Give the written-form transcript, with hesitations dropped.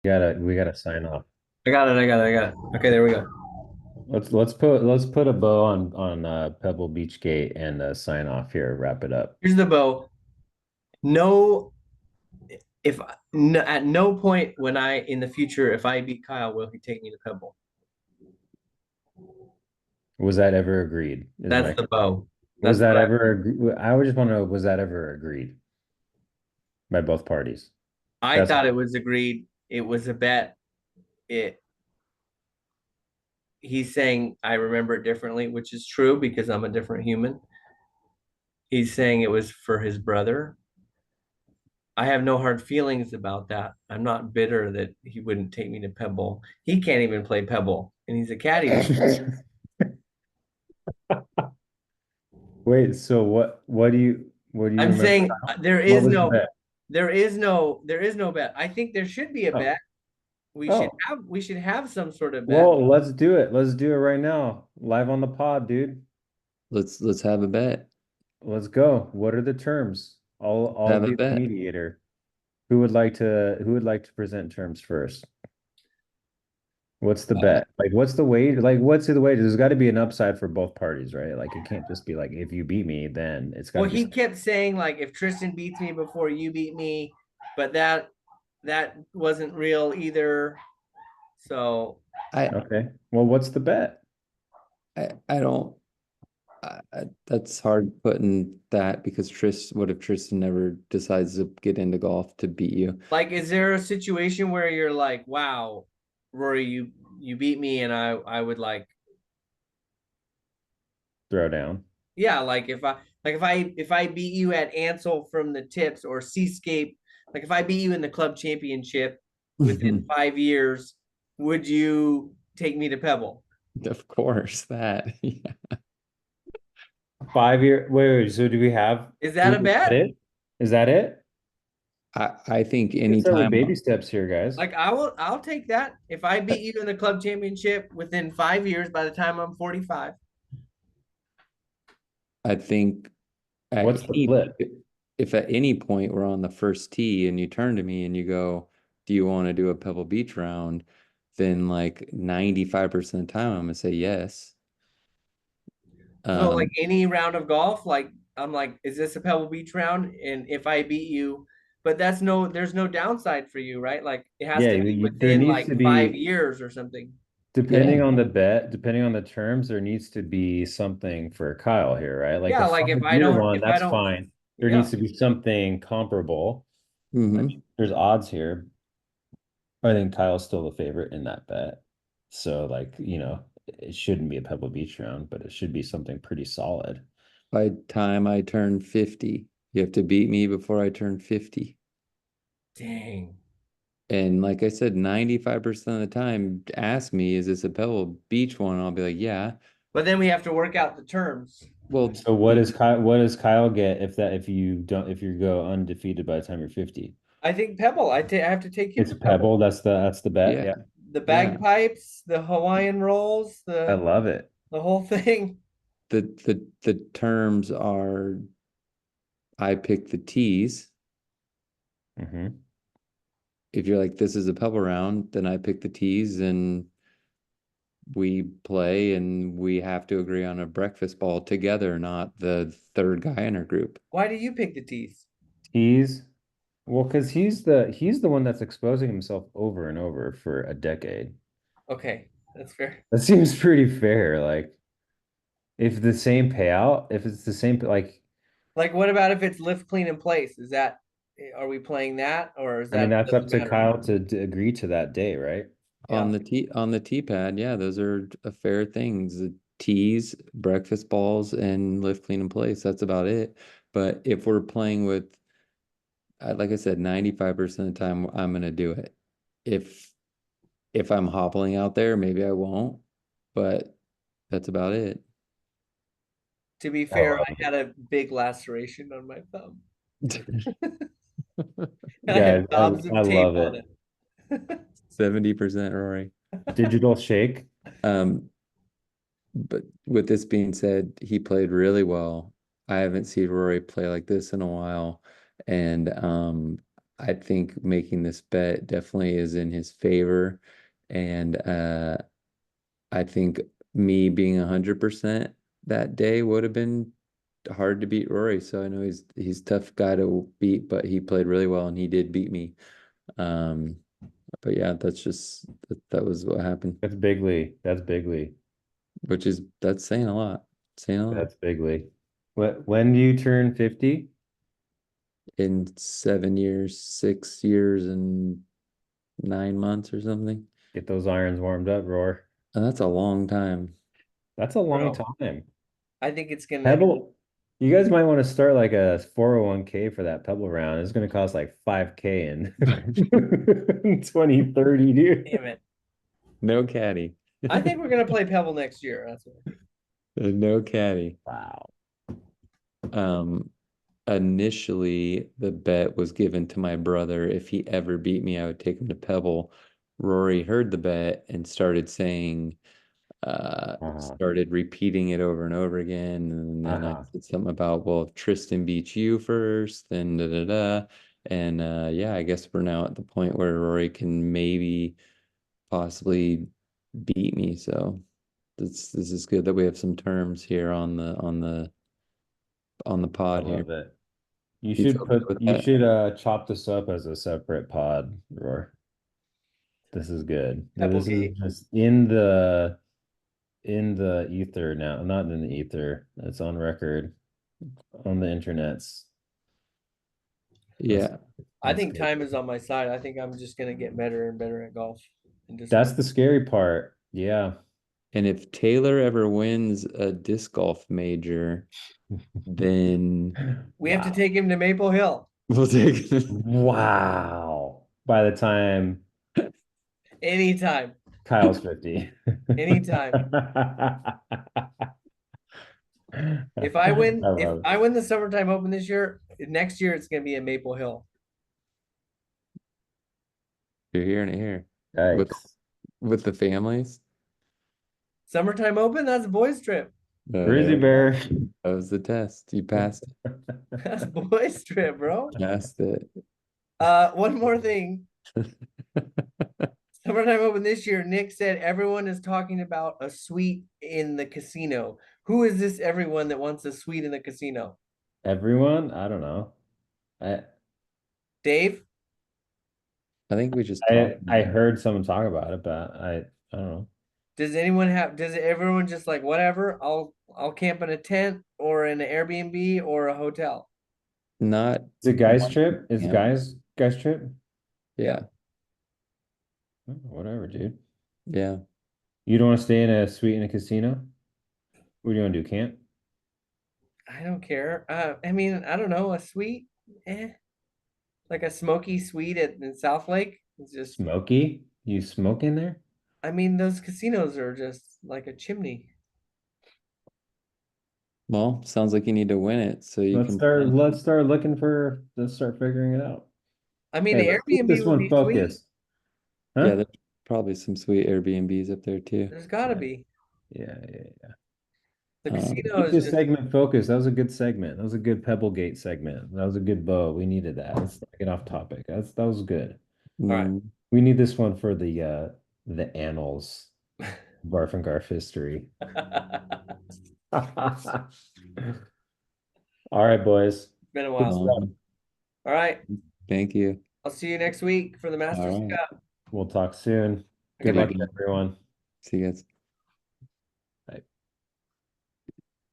We gotta sign off. I got it. Okay, there we go. Let's put a bow on Pebble Beach Gate and sign off here. Wrap it up. Here's the bow. No, if no, at no point when I in the future, if I beat Kyle, will he take me to Pebble? Was that ever agreed? Is That's my the bow. Was That's that what ever I would just want to know, was that ever agreed by both parties? I That's thought it was agreed. It was a bet. It He's saying I remember it differently, which is true because I'm a different human. He's saying it was for his brother. I have no hard feelings about that. I'm not bitter that he wouldn't take me to Pebble. He can't even play Pebble, and he's a caddy. Wait, so what do you I'm remember? saying What was the bet? there is no bet. I think there should be a Oh, bet. oh. We should have some sort of bet. Well, let's do it. Let's do it right now. Live on the pod, dude. Let's have a bet. Let's go. What are the terms? I'll Have a be the bet. mediator. Who would like to present terms first? What's the bet? Like what's the wage? Like what's the wage? There's got to be an upside for both parties, right? Like it can't just be like if you beat me, then it's got to Well, be he something. kept saying like if Tristan beats me before you beat me, but that wasn't real either. So I Okay. Well, what's the bet? I don't that's hard putting that because what if Tristan never decides to get into golf to beat you? like, is there a situation where you're like, wow, Rory, you beat me, and I would like, Throw down. yeah, like if I beat you at Ansel from the tips or Seascape, like if I beat you in the club championship within 5 years, would you take me to Pebble? Of course, that. Yeah. 5 year. Wait. So do we have? Is that a Is that bet? it? Is that it? I think We can start with anytime baby steps here, guys. Like I'll take that. If I beat you in the club championship within 5 years by the time I'm 45. I think at What's the flip? if at any point we're on the first tee and you turn to me and you go, "Do you want to do a Pebble Beach round?" Then like 95% of the time I'm gonna say yes. So like Um, any round of golf, like I'm like, is this a Pebble Beach round? And if I beat you, but there's no downside for you, right? Like it has Yeah, to be there within needs like to 5 be, years or something. depending yeah, on the bet, depending on the terms, there needs to be something for Kyle here, right? Like the Yeah, like 5 year one, if I that's don't, fine. There yeah. needs to be something comparable. I hmm mean, there's odds here. I think Kyle's still the favorite in that bet. So, like, it shouldn't be a Pebble Beach round, but it should be something pretty solid. By time I turn 50, you have to beat me before I turn 50. Dang. And like I said, 95% of the time, ask me, is this a Pebble Beach one? I'll be like, yeah. But then we have to work out the terms. Well, So what does Kyle get if you go undefeated by the time you're 50? I think Pebble. I have to take him It's to a Pebble. Pebble. That's the bet. yeah, Yeah. The yeah. bagpipes, the Hawaiian rolls, I love it. the whole thing. The terms are I pick the tees. Hmm. If you're like, this is a Pebble round, then I pick the tees and we play and we have to agree on a breakfast ball together, not the third guy in our group. Why do you pick the tees? He's Well, because he's the one that's exposing himself over and over for a decade. Okay, that's fair. That seems pretty fair. Like if it's the same, like, Like, what about if it's lift, clean, and place? Are we playing that, or is I mean, that that's up doesn't to matter? Kyle to agree to that day, right? Yeah. On the tee pad, yeah, those are a fair things. The tees, breakfast balls, and lift, clean, and place. That's about it. But if we're playing with, like I said, 95% of the time, I'm gonna do it. If if I'm hobbling out there, maybe I won't, but that's about it. To be I fair, love I it. had a big laceration on my thumb, and I had Guys, gobs I of tape love on it. it. 70% Rory. Digital shake. Um, but with this being said, he played really well. I haven't seen Rory play like this in a while. And I think making this bet definitely is in his favor. And I think me being 100% that day would have been hard to beat Rory. So I know he's a tough guy to beat, but he played really well and he did beat me. Um, but yeah, that was what happened, That's bigly. That's bigly. which is that's saying a lot. Saying a lot. That's bigly. When do you turn 50? In 7 years, 6 years, and 9 months or something. Get those irons warmed up, Roar. And that's a long time. That's a long Bro, time. I think it's gonna. Pebble, you guys might want to start like a 401k for that Pebble round. It's going to cost like 5K in 2030, dude. Damn it. No caddy. I think we're gonna play Pebble next year. That's what I think. No caddy. Wow. Um, Initially the bet was given to my brother. If he ever beat me, I would take him to Pebble. Rory heard the bet and Uh-huh. started repeating it over and over again. And then I Uh-huh. said something about, well, if Tristan beats you first, then da da da. And yeah, I guess we're now at the point where Rory can maybe possibly beat me. So this is good that we have some terms here on the I pod here. love it. You You should feel good put with you that? should chop this up as a separate pod, Roar. This is good. This is Pebblegate. just in the ether now, not in the ether. It's on record on the internets. That's Yeah. I that's think good. time is on my side. I think I'm just gonna get better and better at golf and just That's the scary part. Yeah. And if Taylor ever wins a disc golf major, then we have to Wow. take him to Maple Hill we'll take Wow. By the time anytime. Kyle's 50. Anytime. I If love I win the summertime open this year, next year it's gonna be in Maple Hill. you're hearing it here it. with Yikes. with the families. Summertime open, that's a boys trip. Grizzly There we go. bear. That was the test. You passed That's boys trip, bro. it. Passed it. One more thing. Summertime open this year, Nick said everyone is talking about a suite in the casino. Who is this everyone that wants a suite in the casino? Everyone? I don't know. I Dave? I think we just I talked I about it. heard someone talk about it, but I don't know. Does everyone just like whatever? I'll camp in a tent or in an Airbnb or a hotel. Not Is it guys one trip? Is camp. guys trip? Yeah. Yeah. Oh, whatever, dude. Yeah. You don't want to stay in a suite in a casino? What do you want to do? Camp? I don't care. I mean, I don't know, a suite, like a smoky suite in South Lake. It's just, Smoky? You smoke in there? I mean, those casinos are just like a chimney. Well, sounds like you need to win it so you can plan. Let's start figuring it out. I mean, Hey, the let's keep Airbnb this would one be sweet. focused. Yeah, Huh? there's probably some sweet Airbnbs up there too. There's gotta Yeah, be. yeah. The Um, casino Keep is this just, segment focused. That was a good segment. That was a good Pebblegate segment. That was a good bow. We needed that. Let's not get off topic. That was good. all right. mm, We need this one for the annals of Barf and Garf history. All right, boys. Been a Good while. stuff. um, All right. thank you. I'll see you next week for the All Masters right. Cup. We'll talk soon. Okay, Good Good bye. luck, again. everyone. See you guys.